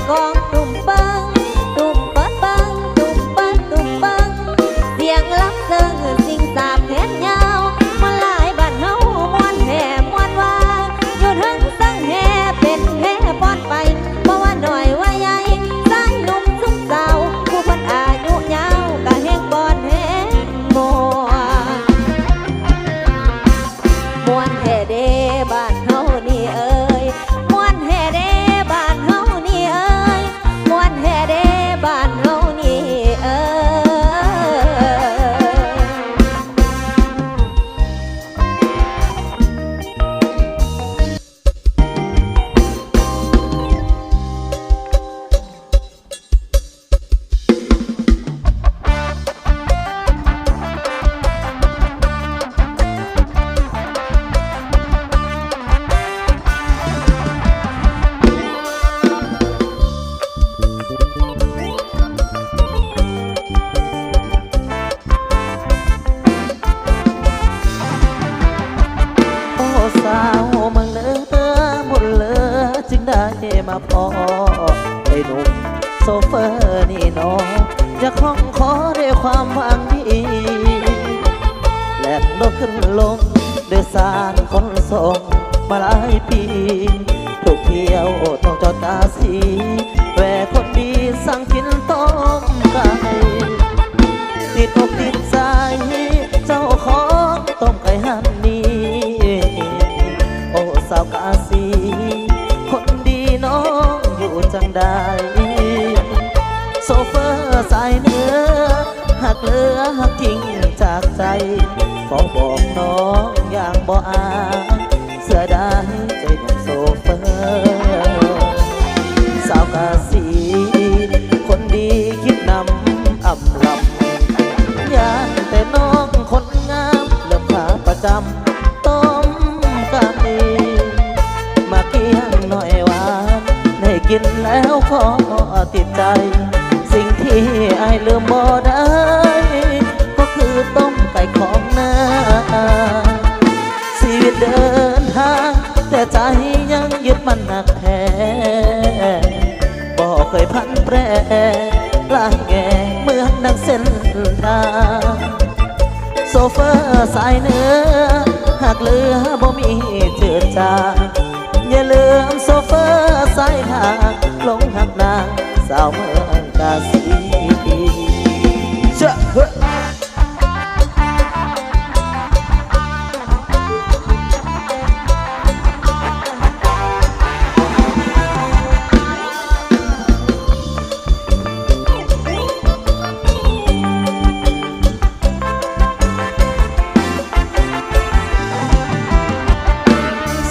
กองตุ่มเบิงตุ่มเปิดเบิงตุ่มเปิดตุ่มเบิงเสียงลับเซิงสิ่งสาบแขนยาวมาลายบ้านเฮามวนแห่มวนว่าอยู่ถึงสังแห่เป็นแห่ป้อนไปเพราะว่าหน่อยว่าใหญ่สายหนุ่มซุ่มสาวผู้พันอายุยาวกะแห่งป้อนแห่มัวมวนแห่เดบ้านเฮานี่เอ้ยมวนแห่เดบ้านเฮานี่เอ้ยมวนแห่เดบ้านเฮานี่เอ้สาวเมืองเหนือหมดเหลือจึงได้มาพอไอ้หนุ่มโซเฟอร์นี่น้องจะคล้องคอด้วยความหวังดีแล่นรถขึ้นลงโดยสารขนส่งมาหลายปีทุกเที่ยวต้องจอดตาสีแวะคนดีสั่งกินต้มไก่ติดอกติดใจเจ้าของต้มไก่ฮันนี่โอ้สาวกาสีคนดีน้องอยู่จังได้โซเฟอร์สายเนื้อหักเหลือหักจริงจากใจขอบอกน้องอย่างบ่อายเสียดายใจของโซเฟอร์สาวกาสีคนดีคิดนำอ่ำลำยานแต่น้องคนงามเริ่มขาประจำต้มไก่มาเคียงหน่อยหวานได้กินแล้วขอติดใจสิ่งที่ไอ้ลืมบ่ได้ก็คือต้มไก่ของน้าชีวิตเดินทางแต่ใจยังยึดมันหนักแท้บ่เคยพันแปรลายแง่เหมือนดังเส้นทางโซเฟอร์สายเนื้อหากเหลือบ่มีเจือจางอย่าลืมโซเฟอร์สายทางลงหักนางสาวเมืองกาสี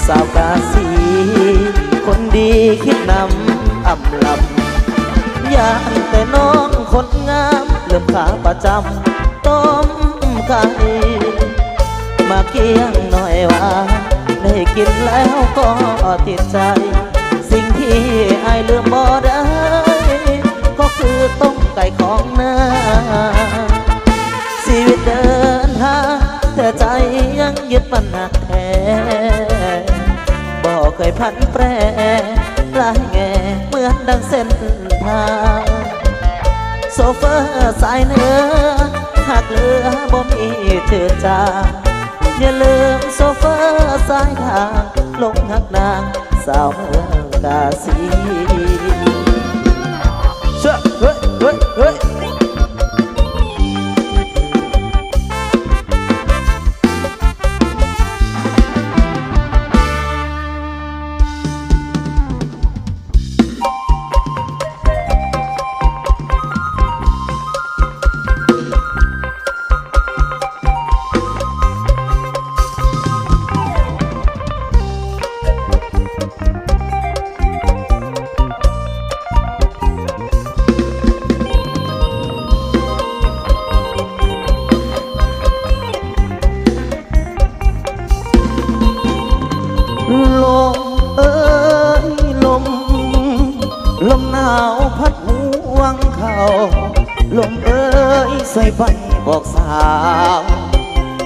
สาวกาสีคนดีคิดนำอ่ำลำยานแต่น้องคนงามเริ่มขาประจำต้มไก่มาเคียงหน่อยว่าได้กินแล้วก็ติดใจสิ่งที่ไอ้ลืมบ่ได้ก็คือต้มไก่ของน้าชีวิตเดินทางแต่ใจยังยึดมันหนักแท้บ่เคยพันแปรลายแง่เหมือนดังเส้นทางโซเฟอร์สายเนื้อหากเหลือบ่มีเจือจางอย่าลืมโซเฟอร์สายทางลงหักนางสาวเมืองกาสีเฮ้ยเฮ้ยเฮ้ยลมเอ้ยลมลมหนาวพัดห่วงเขาลมเอ้ยใส่ไฟบอกสาว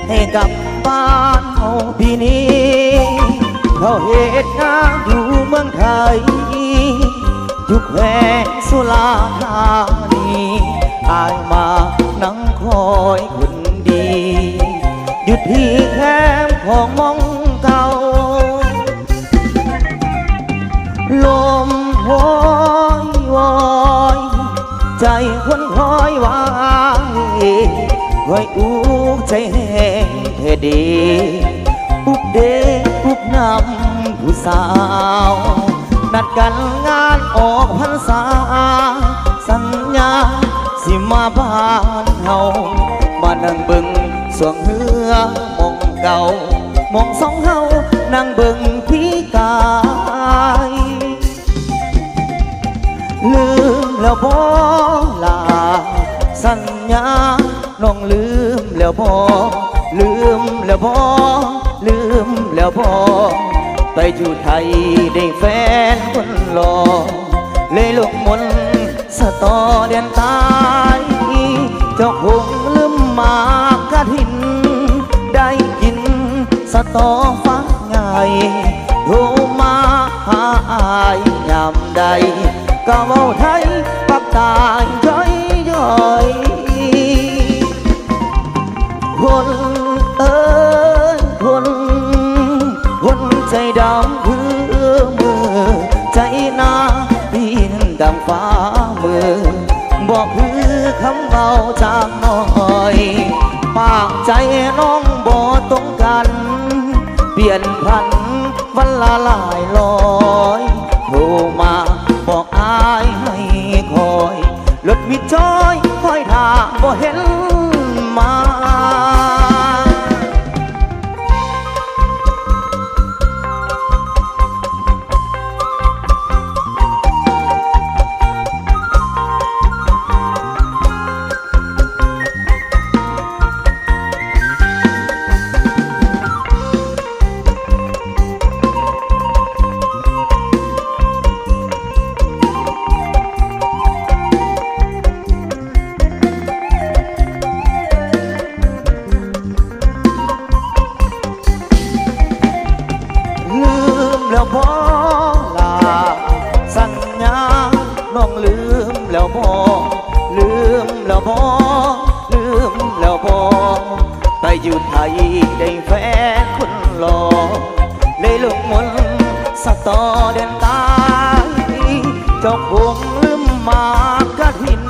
ให้กลับบ้านเอาพี่นี้เขาเหตุงานอยู่เมืองไทย ยุคแห่งสุราธานีอายมานั่งคอยคนดีหยุดที่แคมป์ของมองเก่าลมโหยวอยใจคนคอยวางคอยอูใจแห้งเทดีปุกเดปุกนำผู้สาวนัดกันงานออกพรรษาสัญญาสิมาบ้านเฮามานั่งเบิ่งสวงเหือมองเก่ามองสองเฮานั่งเบิ่งพี่กายลืมแล้วบ่ลาสัญญาน้องลืมแล้วบ่ลืมแล้วบ่ลืมแล้วบ่ไปอยู่ไทยได้แฟนคนหล่อเลยลงมนสตอเดียนตายเจ้าคงลืมมากกะทินได้กินสตอฟักไงโทรมาหาอายยามใดก็เว้าไทยปักตายย้อยย้อยคนเอ้ยคนใจดำคือมือใจนาดินดำฟ้ามือบอกคือคำเบาจากน้อยปากใจน้องบ่ตรงกันเปลี่ยนพันวันละหลายร้อยโทรมาบอกอายให้คอยรถมิดจอยคอยท่าบ่เห็นมาแล้วบ่ลาสัญญาน้องลืมแล้วบ่ลืมแล้วบ่ลืมแล้วบ่ไปอยู่ไทยได้แฟนคนหล่อเลยลงมนสตอเดินตายเจ้าคงลืมมากะทิน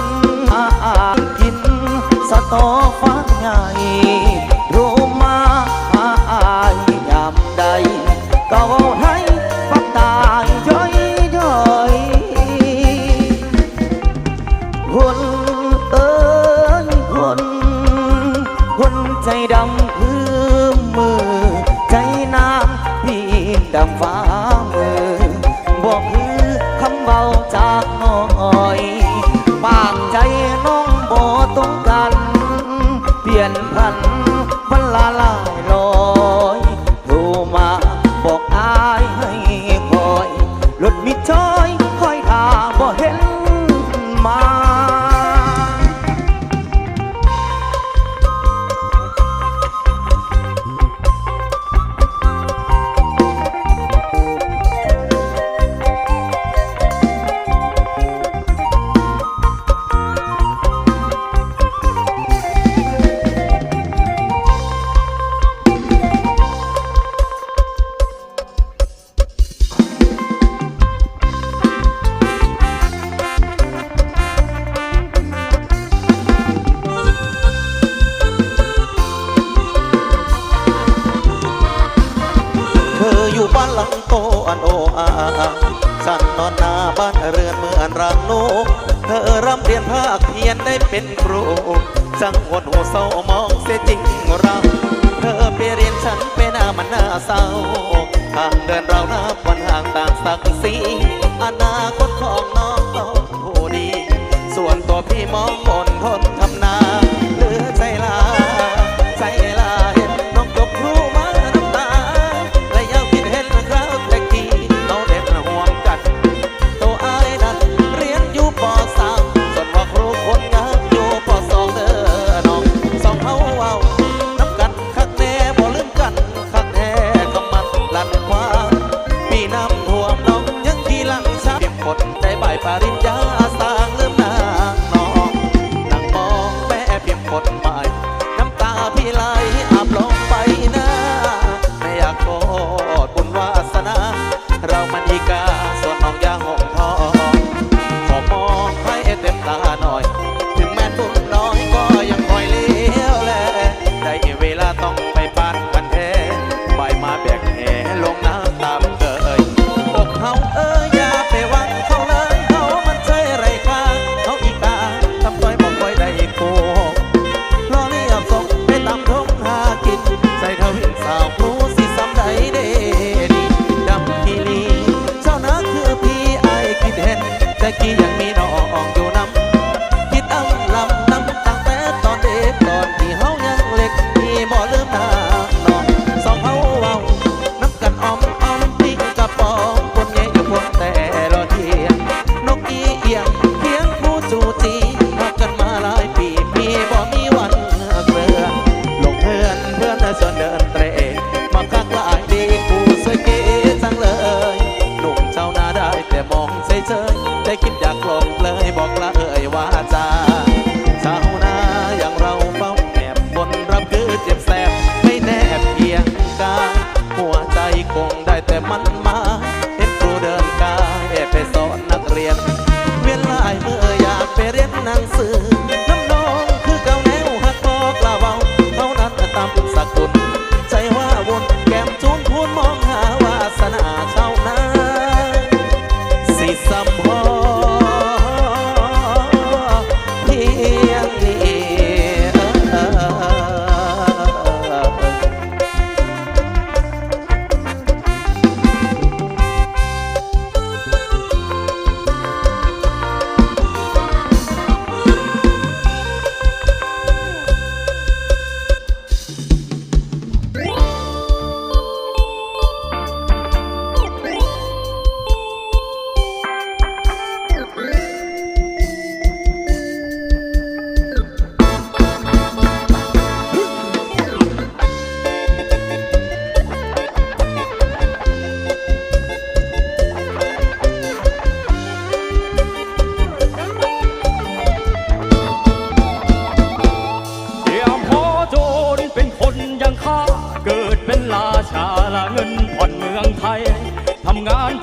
กินสตอฟักไงโทรมาหาอายยามใดก็เว้าไทยปักตายย้อยย้อยคนเอ้ยคนใจดำคือมือใจน้ำพี่ดำฟ้ามือบอกคือคำเบาจากน้อยปากใจน้องบ่ตรงกันเปลี่ยนพันวันละหลายร้อยโทรมาบอกอายให้คอยรถมิดจอยคอยท่าบ่เห็นมา หลังโตอันโออาสั่นนอนหน้าบ้านเรือนเหมือนรังนกเธอร่ำเรียนภาคเพียนได้เป็นครูจังหวัดหัวเศร้ามองเสียจริงเราเธอไปเรียนฉันไปหน้ามันน่าเศร้าห่างเดินเรานับวันห่างต่างศักดิ์ศรีอนาคตของน้องต้องผู้ดีส่วนตัวพี่มองบนทนทำนาเหลือใจลาเห็นน้องจบครูมาน้ำตาและยังคิดเห็นคราวแต่กี้เราเด็กห่วงกันตัวอายนั้นเรียนอยู่ป .3 ส่วนว่าครูคนงานอยู่ป .2 เด้อน้องสองเขาเอาน้ำกันคักแน่บ่ลืมกันคักแท้ก็มันลั่นกว้างปีน้ำท่วมน้องยังขี่หลังช้าเก็บกดได้ ใบปริญญาสร้างลืมนางนองนั่งมองแม่พิมพ์กฎหมายน้ำตาพี่ไหลอาบลงไปนะไม่อยากโทษบุญวาสนาเรามันอีกาส่วนน้องยาหงทองขอมองให้เต็มตาหน่อยถึงแม้บุญน้อยก็ยังคอยเลี้ยวแลได้เวลาต้องไปปานกันแท้ใบมาแบกแหลงน้ำตามเคยอกเฮาอย่าไปหวังเขาเลยเขามันใช่ไรค่าเขาอีกาทำต้อยบอกไว้ได้โกรอเรียบส่งไปตามทงหากินใส่ทวินสาวครูสิซ้ำใดเดดีดำทีลีเจ้านักคือพี่ไอคิดเห็นแต่กี้ยังมีน้องอยู่นำคิดอ้ำลำน้ำตั้งแต่ตอนเด็กตอนที่เฮายังเล็กพี่บ่ลืมหน้าน้องสองเฮาเว้าน้ำกันอ้อมพี่กระป๋องคนเงี้ยอยู่พวกแต่รอเทียนนกอีเอียงเพียงผู้จูจีรักกันมาหลายปีพี่บ่มีวันเกลือลงเพื่อนชวนเดินเตะมาคักหลายดีกูสวยเก๋จังเลยหนุ่มเจ้าหน้าได้แต่มองเฉยๆแต่คิดอยากลงเลยบอกละว่าจาชาวนาอย่างเราเฝ้าแอบฝนรับคือเจ็บแสบไม่แนบเพียงกายหัวใจคงได้แต่มันมาเห็นครูเดินกายไปสอนนักเรียนเวียนลายเมื่ออยากไปเรียนหนังสือน้ำนองคือเก่าแนวหักบอกลาเบาเท่านั้นตามสกุลใจว่าวนแก้มจูนพูนมองหาวาสนาชาวนาสิสัมพอเพียงนี้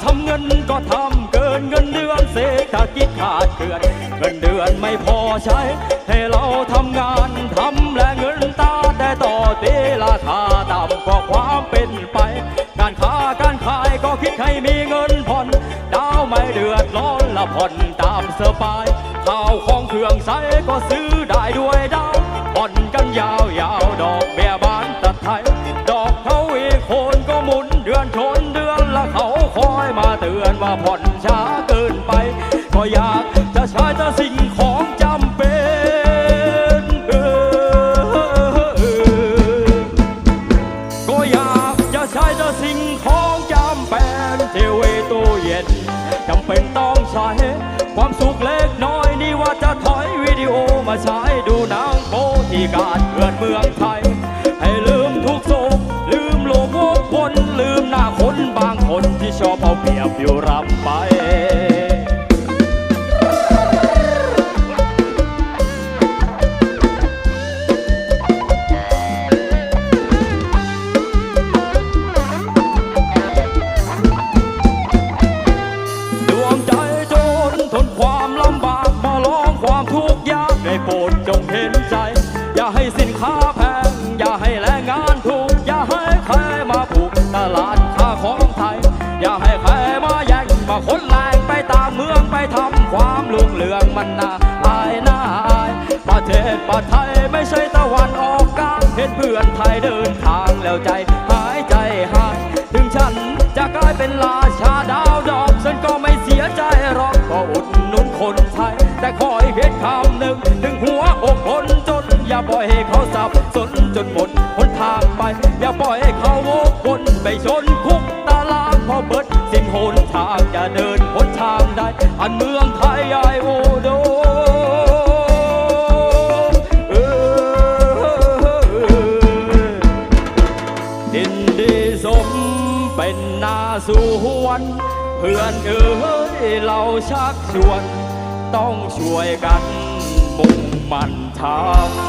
ทำเงินก็ทำเกินเงินเดือนเศรษฐกิจขาดเกินเงินเดือนไม่พอใช้ให้เราทำงานทำและเงินตาแต่ต่อตีราคาต่ำกว่าความเป็นไปการค้าการขายก็คิดให้มีเงินผ่อนดาวไม่เดือดร้อนละผ่อนตามสบายข้าวของเครื่องใช้ก็ซื้อได้ด้วยดาวผ่อนกันยาวดอกเบี้ยบานตัดไทยดอกเขาอีกคนก็หมุนเดือนชนเดือนละเขาคอยมาเตือนว่าผ่อนช้าเกินไปก็อยากจะใช้แต่สิ่งของจำเป็นก็อยากจะใช้แต่สิ่งของจำเป็นทีวีตู้เย็นจำเป็นต้องใช้ความสุขเล็กน้อยนี่ว่าจะถอยวิดีโอมาใช้ดูหนังโป๊ที่การเกิดเมืองไทยให้ลืมทุกโศกลืมโลกวกวนลืมหน้าคนบางคนที่ชอบเอาเปรียบอยู่รำไปดวงใจจนทนความลำบากมาลองความทุกข์ยากได้โปรดจงเห็นใจอย่าให้สินค้าแพงอย่าให้แรงงานถูกอย่าให้ใครมาผูกตลาดค่าของไทยอย่าให้ใครมาแย่งมาขนแรงไปต่างเมืองไปทำความลุ่งเรืองมันน่าอายน่าอายประเทศไทยไม่ใช่ตะวันออกกลางเห็นเพื่อนไทยเดินทางแล้วใจหายใจหายถึงฉันจะกลายเป็นราชาดาวดอกฉันก็ไม่เสียใจหรอกก็อุดหนุนคนไทยแต่ขอให้เพียงคำหนึ่งถึงหัวอกคนจนอย่าปล่อยให้เขาสับสนจนหมดหนทางไปอย่าปล่อยให้เขาวกวนไปชนคุกตารางพอเบิดสิ้นหนทางจะเดินหนทางได้อันเมืองไทยไอโอโดดินดีสมเป็นนาสู่วันเพื่อนเอ๋ย เราชักชวนต้องช่วยกันมุ่งมั่นทำ